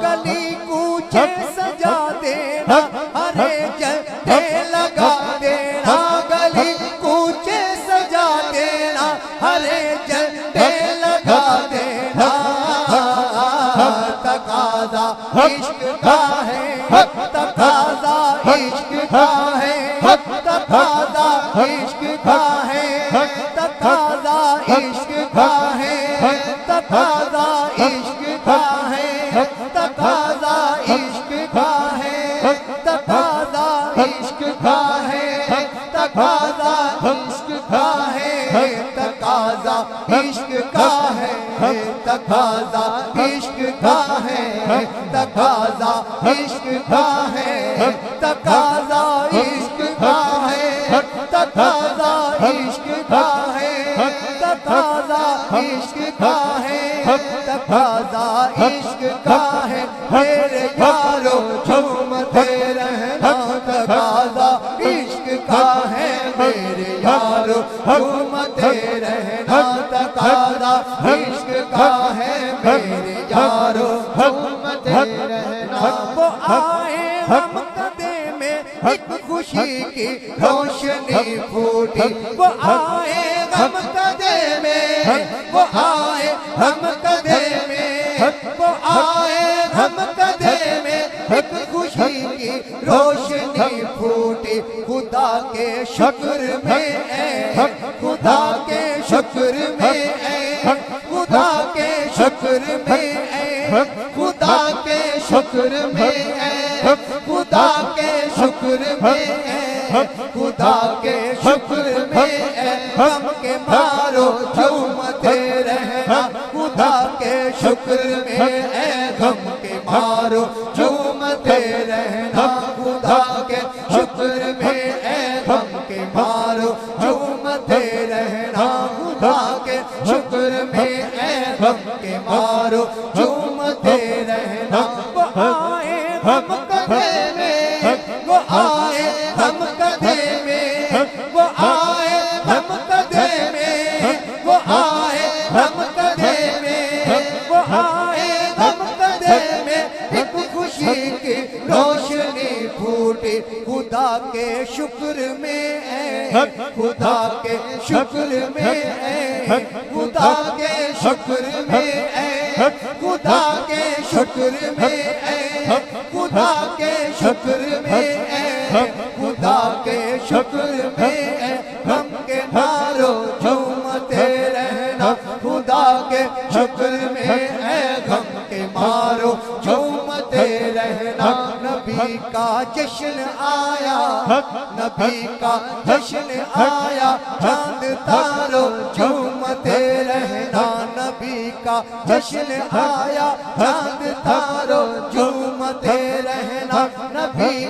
گلی کوچے سجا دینا، ہرے جھنڈے لگا دینا، گلی کوچے سجا دینا، ہرے جھنڈے لگا دینا، تقاضا عشق کا ہے، تقاضا عشق کا ہے، تقاضا عشق کا ہے، تقاضا عشق کا ہے، تقاضا عشق کا ہے، تقاضا عشق کا ہے، تقاضا عشق کا ہے، تقاضا عشق کا ہے، تقاضا عشق کا ہے، تقاضا عشق کا ہے، تقاضا عشق کا ہے، تقاضا عشق کا ہے، تقاضا عشق کا ہے، تقاضا عشق کا ہے، تقاضا عشق کا ہے، میرے یارو جھومتے رہنا، تقاضا عشق کا ہے، میرے یارو جھومتے رہنا، تقاضا عشق کا ہے، میرے یارو جھومتے رہنا۔ وہ آئے ہم قدے میں ایک خوشی کی روشنی پھوٹی، وہ آئے ہم قدے میں، وہ آئے ہم قدے میں، وہ آئے ہم قدے میں، ایک خوشی کی روشنی پھوٹی، خدا کے شکر میں اے، خدا کے شکر میں اے، خدا کے شکر میں اے، خدا کے شکر میں اے، خدا کے شکر میں اے، خدا کے شکر میں اے، غم کے مارو جھومتے رہنا، خدا کے شکر میں اے، غم کے مارو جھومتے رہنا، خدا کے شکر میں اے، غم کے مارو جھومتے رہنا، خدا کے شکر میں اے، غم کے مارو جھومتے رہنا۔ وہ آئے ہم قدے میں، وہ آئے ہم قدے میں، وہ آئے ہم قدے میں، وہ آئے ہم قدے میں، وہ آئے ہم قدے میں، ایک خوشی کی روشنی پھوٹی، خدا کے شکر میں اے، خدا کے شکر میں اے، خدا کے شکر میں اے، خدا کے شکر میں اے، خدا کے شکر میں اے، خدا کے شکر میں اے، غم کے مارو جھومتے رہنا، خدا کے شکر میں اے، غم کے مارو جھومتے رہنا۔ نبی کا جشن آیا، نبی کا جشن آیا، چاند تارو جھومتے رہنا، نبی کا جشن آیا، چاند تارو جھومتے رہنا، نبی